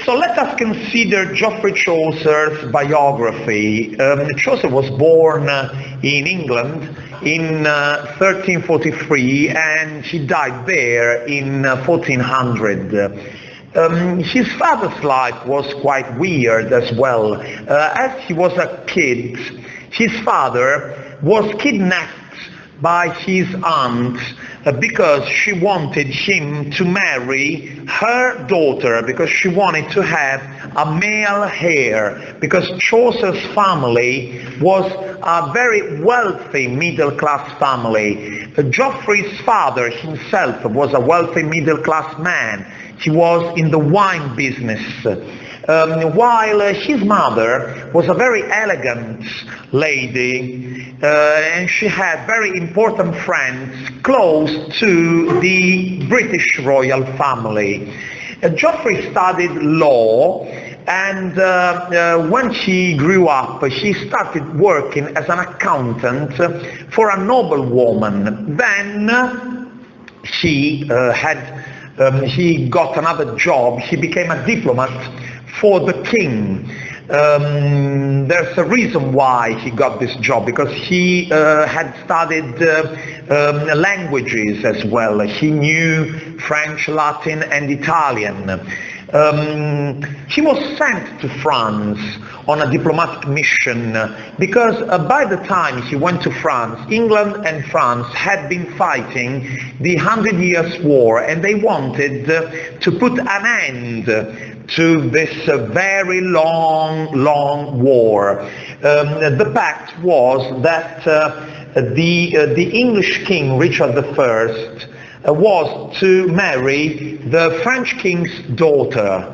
So let us consider Geoffrey Chaucer's biography. Chaucer was born in England in 1343 and he died there in 1400. His father's life was quite weird as well. As he was a kid, his father was kidnapped by his aunt because she wanted him to marry her daughter, because she wanted to have a male heir, because Chaucer's family was a very wealthy middle-class family. Geoffrey's father himself was a wealthy middle-class man. He was in the wine business, while his mother was a very elegant lady, and she had very important friends close to the British royal family. Geoffrey studied law, and when he grew up, he started working as an accountant for a noblewoman. Then he got another job. He became a diplomat for the king. There's a reason why he got this job, because he had studied languages as well. He knew French, Latin and Italian. He was sent to France on a diplomatic mission because by the time he went to France, England and France had been fighting the 100 Years' War, and they wanted to put an end to this very long war. The pact was that the English king Richard I was to marry the French king's daughter.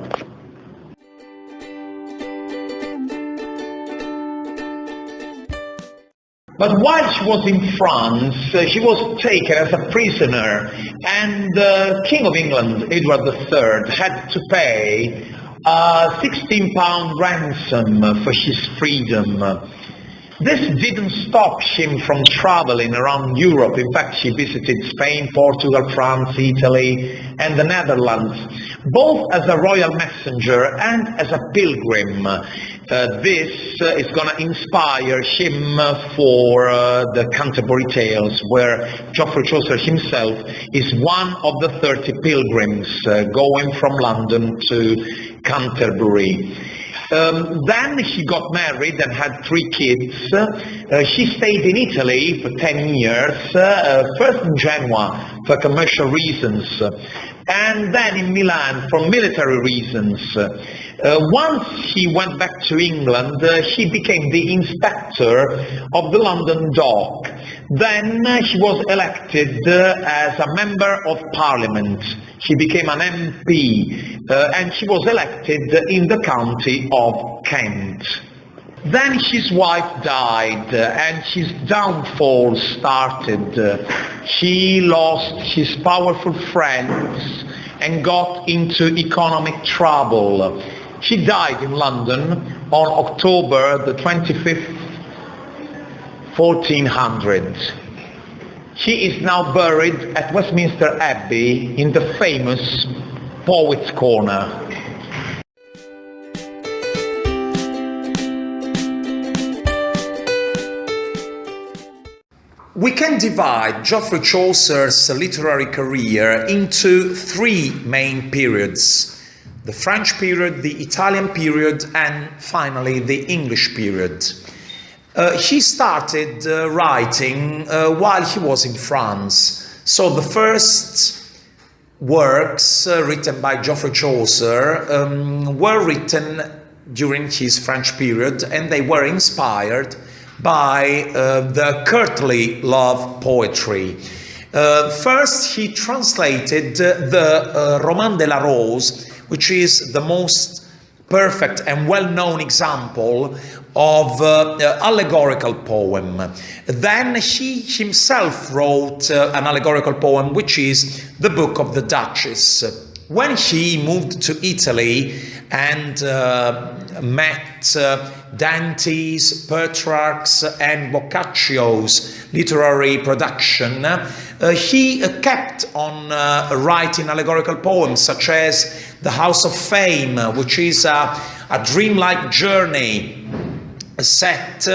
But while she was in France, she was taken as a prisoner, and the King of England, Edward III, had to pay a £16 ransom for his freedom. This didn't stop him from traveling around Europe. In fact, he visited Spain, Portugal, France, Italy, and the Netherlands, both as a royal messenger and as a pilgrim. This is going to inspire him for the Canterbury Tales, where Geoffrey Chaucer himself is one of the 30 pilgrims going from London to Canterbury. Then he got married and had 3 kids. He stayed in Italy for 10 years, first in Genoa for commercial reasons, and then in Milan for military reasons. Once he went back to England, he became the inspector of the London dock. Then he was elected as a member of Parliament. He became an MP, and he was elected in the county of Kent. Then his wife died, and his downfall started. He lost his powerful friends and got into economic trouble. He died in London on October the 25th, 1400. He is now buried at Westminster Abbey in the famous Poets' Corner. We can divide Geoffrey Chaucer's literary career into 3 main periods: the French period, the Italian period, and finally the English period. He started writing while he was in France. So the first works written by Geoffrey Chaucer were written during his French period, and they were inspired by the courtly love poetry. First, he translated the Roman de la Rose, which is the most perfect and well-known example of allegorical poem. Then he himself wrote an allegorical poem, which is the Book of the Duchess. When he moved to Italy and met Dante's, Petrarch's and Boccaccio's literary production, he kept on writing allegorical poems such as the House of Fame, which is a dreamlike journey set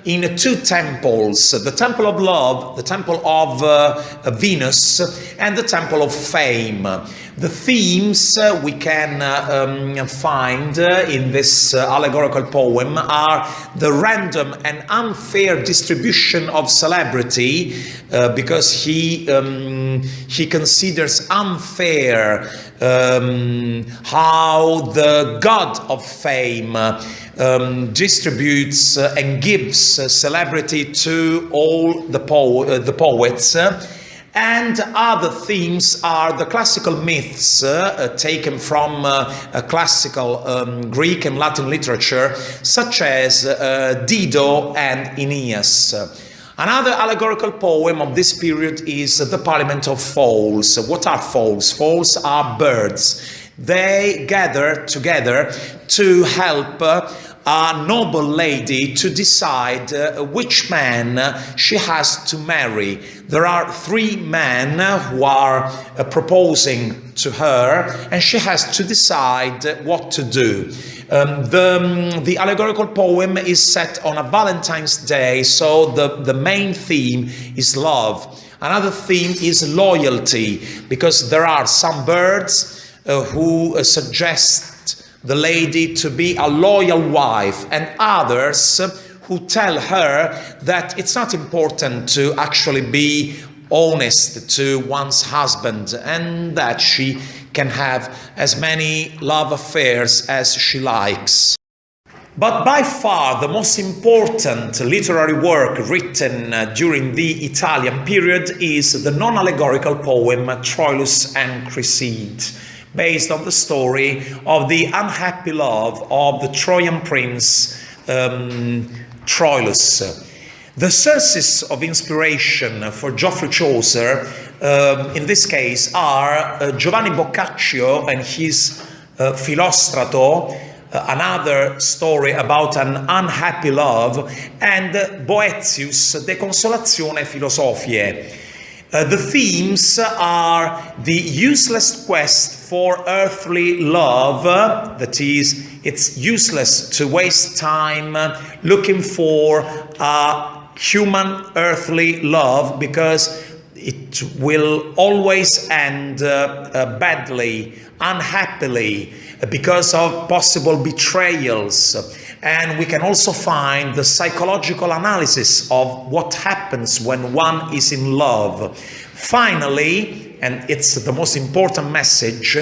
in two temples, the Temple of Love, the Temple of Venus, and the Temple of Fame. The themes we can find in this allegorical poem are the random and unfair distribution of celebrity, because he considers unfair how the god of fame distributes and gives celebrity to all the poets. And other themes are the classical myths taken from classical Greek and Latin literature, such as Dido and Aeneas. Another allegorical poem of this period is the Parliament of Fowls. What are fowls? Fowls are birds. They gather together to help a noble lady to decide which man she has to marry. There are three men who are proposing to her, and she has to decide what to do. The allegorical poem is set on a Valentine's Day, so the main theme is love. Another theme is loyalty, because there are some birds who suggest the lady to be a loyal wife, and others who tell her that it's not important to actually be honest to one's husband, and that she can have as many love affairs as she likes. But by far the most important literary work written during the Italian period is the non-allegorical poem Troilus and Cresside, based on the story of the unhappy love of the Trojan prince Troilus. The sources of inspiration for Geoffrey Chaucer in this case are Giovanni Boccaccio and his Filostrato, another story about an unhappy love, and Boethius' De Consolatione Philosophiae. The themes are the useless quest for earthly love, that is, it's useless to waste time looking for a human earthly love, because it will always end badly, unhappily, because of possible betrayals. And we can also find the psychological analysis of what happens when one is in love. Finally, and it's the most important message,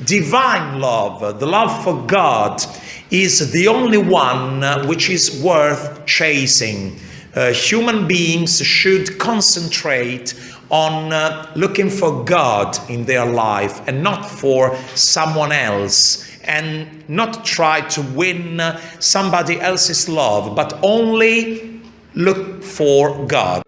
divine love, the love for God, is the only one which is worth chasing. Human beings should concentrate on looking for God in their life and not for someone else, and not try to win somebody else's love, but only look for God.